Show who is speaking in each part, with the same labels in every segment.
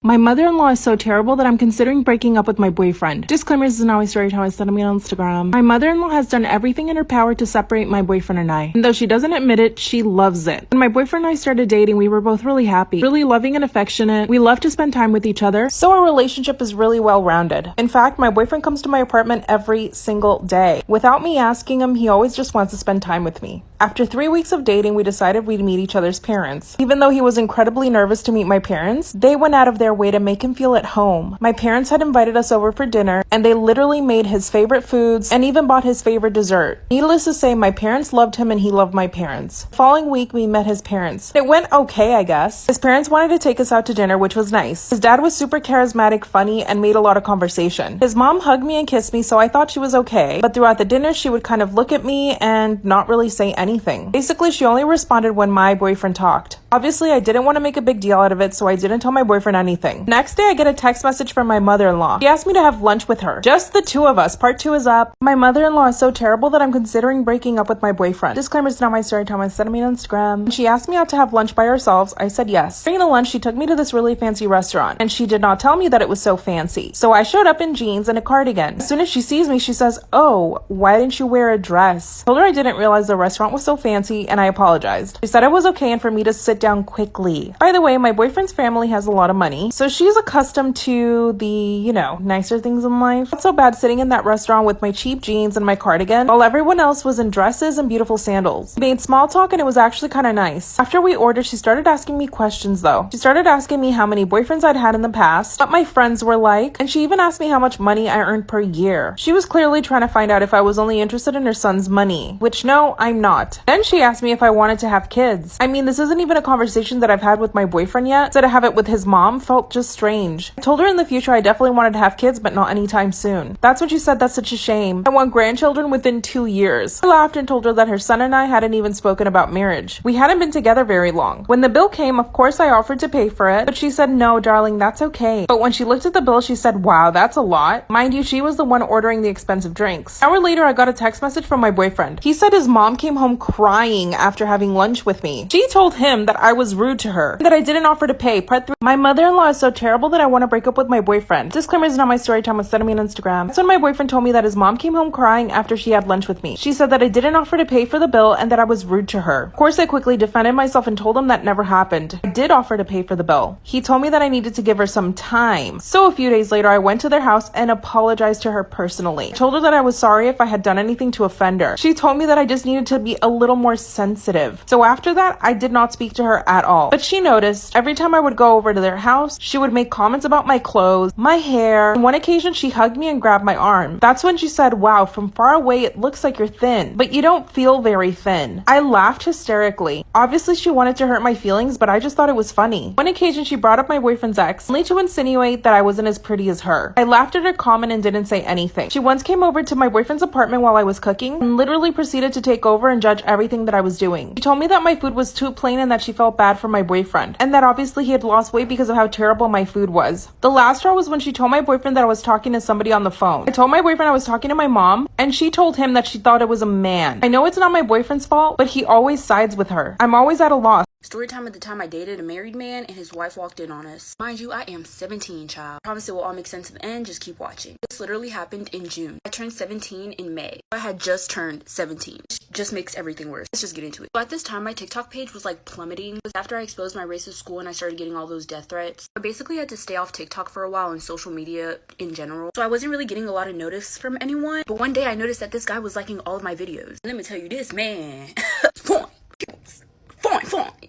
Speaker 1: My mother-in-law is so terrible that I'm considering breaking up with my boyfriend. Disclaimer, this is not my story time. I said me on Instagram. My mother-in-law has done everything in her power to separate my boyfriend and I. And though she doesn't admit it, she loves it. When my boyfriend and I started dating, we were both really happy, really loving and affectionate. We love to spend time with each other. So our relationship is really well-rounded. In fact, my boyfriend comes to my apartment every single day. Without me asking him, he always just wants to spend time with me. After 3 weeks of dating, we decided we'd meet each other's parents. Even though he was incredibly nervous to meet my parents, they went out of their way to make him feel at home. My parents had invited us over for dinner, and they literally made his favorite foods and even bought his favorite dessert. Needless to say, my parents loved him and he loved my parents. The following week, we met his parents. It went okay, I guess. His parents wanted to take us out to dinner, which was nice. His dad was super charismatic, funny, and made a lot of conversation. His mom hugged me and kissed me, so I thought she was okay. But throughout the dinner, she would kind of look at me and not really say anything. Basically, she only responded when my boyfriend talked. Obviously, I didn't want to make a big deal out of it, so I didn't tell my boyfriend anything. Next day, I get a text message from my mother-in-law. She asked me to have lunch with her. Just the two of us. Part 2 is up. My mother-in-law is so terrible that I'm considering breaking up with my boyfriend. Disclaimer, it's not my story time. I said me on Instagram. When she asked me out to have lunch by ourselves, I said yes. During the lunch, she took me to this really fancy restaurant, and she did not tell me that it was so fancy. So I showed up in jeans and a cardigan. As soon as she sees me, she says, "Oh, why didn't you wear a dress?" I told her I didn't realize the restaurant was so fancy, and I apologized. She said it was okay and for me to sit down quickly. By the way, my boyfriend's family has a lot of money, so she's accustomed to the, nicer things in life. Not so bad sitting in that restaurant with my cheap jeans and my cardigan, while everyone else was in dresses and beautiful sandals. We made small talk and it was actually kind of nice. After we ordered, she started asking me questions though. She started asking me how many boyfriends I'd had in the past, what my friends were like, and she even asked me how much money I earned per year. She was clearly trying to find out if I was only interested in her son's money, which no, I'm not. Then she asked me if I wanted to have kids. I mean, this isn't even a conversation that I've had with my boyfriend yet, so to have it with his mom felt just strange. I told her in the future I definitely wanted to have kids, but not anytime soon. That's when she said that's such a shame. I want grandchildren within 2 years. I laughed and told her that her son and I hadn't even spoken about marriage. We hadn't been together very long. When the bill came, of course I offered to pay for it, but she said, "No, darling, that's okay." But when she looked at the bill, she said, "Wow, that's a lot." Mind you, she was the one ordering the expensive drinks. An hour later, I got a text message from my boyfriend. He said his mom came home crying after having lunch with me. She told him that I was rude to her, that I didn't offer to pay. Part 3. My mother-in-law is so terrible that I want to break up with my boyfriend. Disclaimer, is not my story time. Was sending me on Instagram. That's when my boyfriend told me that his mom came home crying after she had lunch with me. She said that I didn't offer to pay for the bill and that I was rude to her. Of course, I quickly defended myself and told him that never happened. I did offer to pay for the bill. He told me that I needed to give her some time. So a few days later, I went to their house and apologized to her personally. I told her that I was sorry if I had done anything to offend her. She told me that I just needed to be a little more sensitive. So after that, I did not speak to her at all. But she noticed every time I would go over to their house, she would make comments about my clothes, my hair. On one occasion, she hugged me and grabbed my arm. That's when she said, "Wow, from far away, it looks like you're thin, but you don't feel very thin." I laughed hysterically. Obviously, she wanted to hurt my feelings, but I just thought it was funny. One occasion, she brought up my boyfriend's ex, only to insinuate that I wasn't as pretty as her. I laughed at her comment and didn't say anything. She once came over to my boyfriend's apartment while I was cooking and literally proceeded to take over and judge everything that I was doing. She told me that my food was too plain and that she felt bad for my boyfriend, and that obviously he had lost weight because of how terrible my food was. The last straw was when she told my boyfriend that I was talking to somebody on the phone. I told my boyfriend I was talking to my mom, and she told him that she thought it was a man. I know it's not my boyfriend's fault, but he always sides with her. I'm always at a loss.
Speaker 2: Storytime at the time I dated a married man and his wife walked in on us. Mind you, I am 17, child. Promise it will all make sense at the end, just keep watching. This literally happened in June. I turned 17 in May. I had just turned 17. Just makes everything worse. Let's just get into it. So at this time, my TikTok page was like plummeting. After I exposed my racist school and I started getting all those death threats, I basically had to stay off TikTok for a while and social media in general. So I wasn't really getting a lot of notice from anyone. But one day I noticed that this guy was liking all of my videos. Let me tell you, this man, fine.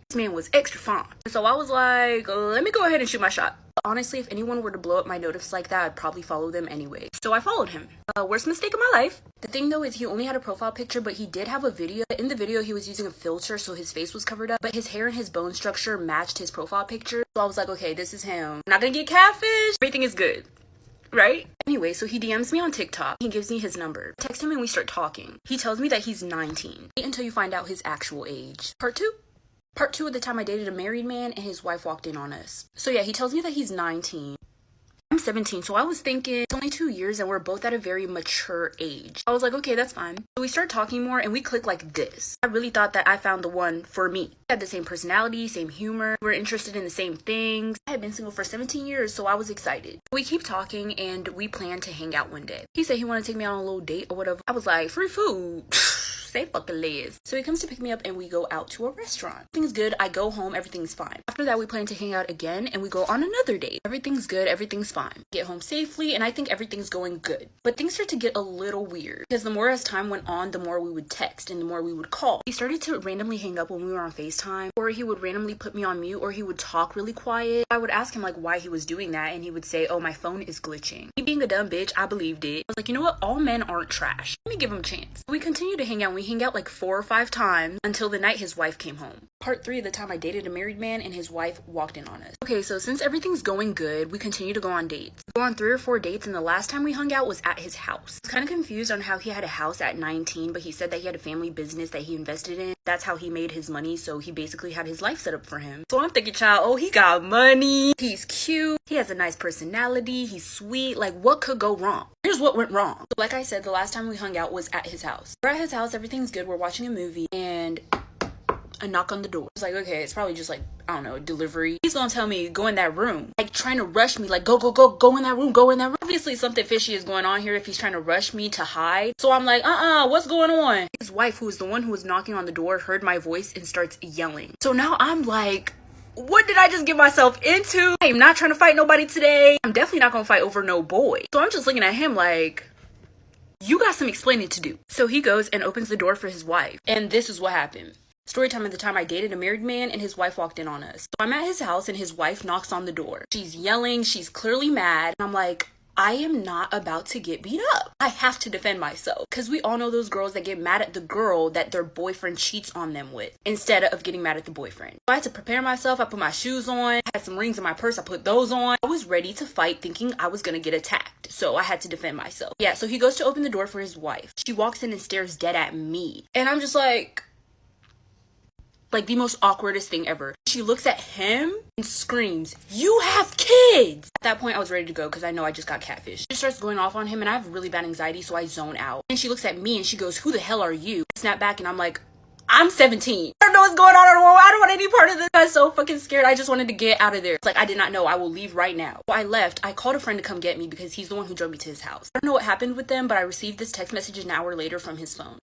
Speaker 2: This man was extra fine. So I was like, let me go ahead and shoot my shot. Honestly, if anyone were to blow up my notifs like that, I'd probably follow them anyway. So I followed him. Worst mistake of my life. The thing though is he only had a profile picture, but he did have a video. In the video, he was using a filter, so his face was covered up, but his hair and his bone structure matched his profile picture. So I was like, okay, this is him. I'm not gonna get catfish. Everything is good. Right? Anyway, so he DMs me on TikTok. He gives me his number. I text him and we start talking. He tells me that he's 19. Wait until you find out his actual age. Part 2? Part 2 of the time I dated a married man and his wife walked in on us. So yeah, he tells me that he's 19. I'm 17, so I was thinking it's only 2 years and we're both at a very mature age. I was like, okay, that's fine. So we start talking more and we click like this. I really thought that I found the one for me. We had the same personality, same humor. We were interested in the same things. I had been single for 17 years, so I was excited. We keep talking and we plan to hang out one day. He said he wanted to take me on a little date or whatever. I was like, free food. Say fucking Liz. So he comes to pick me up and we go out to a restaurant. Everything's good. I go home. Everything's fine. After that, we plan to hang out again and we go on another date. Everything's good. Everything's fine. Get home safely and I think everything's going good. But things start to get a little weird because the more as time went on, the more we would text and the more we would call. He started to randomly hang up when we were on FaceTime, or he would randomly put me on mute, or he would talk really quiet. I would ask him like why he was doing that and he would say, oh, my phone is glitching. Me being a dumb bitch, I believed it. I was like, you know what? All men aren't trash. Let me give him a chance. We continue to hang out. We hang out like 4 or 5 times until the night his wife came home. Part 3 of the time I dated a married man and his wife walked in on us. Okay, so since everything's going good, we continue to go on dates. We go on 3 or 4 dates and the last time we hung out was at his house. I was kind of confused on how he had a house at 19, but he said that he had a family business that he invested in. That's how he made his money, so he basically had his life set up for him. So I'm thinking, child, oh, he got money. He's cute. He has a nice personality. He's sweet. Like, what could go wrong? Here's what went wrong. So like I said, the last time we hung out was at his house. We're at his house, everything's good. We're watching a movie and a knock on the door. It's like, okay, it's probably just like, I don't know, a delivery. He's gonna tell me, go in that room. Like trying to rush me, like, go in that room, go in that room. Obviously something fishy is going on here if he's trying to rush me to hide. So I'm like, what's going on? His wife, who is the one who was knocking on the door, heard my voice and starts yelling. So now I'm like, what did I just get myself into? I am not trying to fight nobody today. I'm definitely not gonna fight over no boy. So I'm just looking at him like, you got some explaining to do. So he goes and opens the door for his wife. And this is what happened. Story time at the time I dated a married man and his wife walked in on us. So I'm at his house and his wife knocks on the door. She's yelling. She's clearly mad. And I'm like, I am not about to get beat up. I have to defend myself. Because we all know those girls that get mad at the girl that their boyfriend cheats on them with instead of getting mad at the boyfriend. So I had to prepare myself. I put my shoes on. I had some rings in my purse. I put those on. I was ready to fight thinking I was going to get attacked. So I had to defend myself. Yeah, so he goes to open the door for his wife. She walks in and stares dead at me. And I'm just like the most awkwardest thing ever. She looks at him and screams, "You have kids!" At that point, I was ready to go because I know I just got catfished. She starts going off on him and I have really bad anxiety, so I zone out. And she looks at me and she goes, "Who the hell are you?" I snap back and I'm like, I'm 17. I don't know what's going on. I don't want any part of this. I was so fucking scared. I just wanted to get out of there. It's like, I did not know. I will leave right now. So I left. I called a friend to come get me because he's the one who drove me to his house. I don't know what happened with them, but I received this text message an hour later from his phone.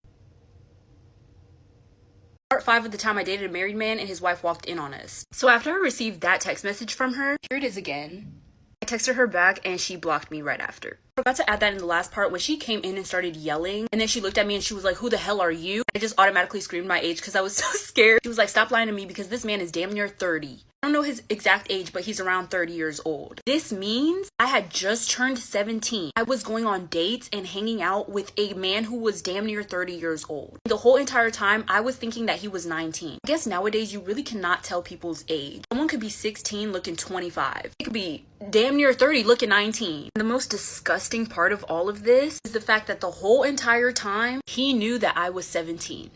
Speaker 2: Part 5 of the time I dated a married man and his wife walked in on us. So after I received that text message from her, here it is again. I texted her back and she blocked me right after. I forgot to add that in the last part when she came in and started yelling and then she looked at me and she was like, "Who the hell are you?" I just automatically screamed my age because I was so scared. She was like, "Stop lying to me because this man is damn near 30. I don't know his exact age, but he's around 30 years old. This means I had just turned 17. I was going on dates and hanging out with a man who was damn near 30 years old. The whole entire time, I was thinking that he was 19. I guess nowadays, you really cannot tell people's age. Someone could be 16 looking 25. It could be damn near 30 looking 19. And the most disgusting part of all of this is the fact that the whole entire time, he knew that I was 17.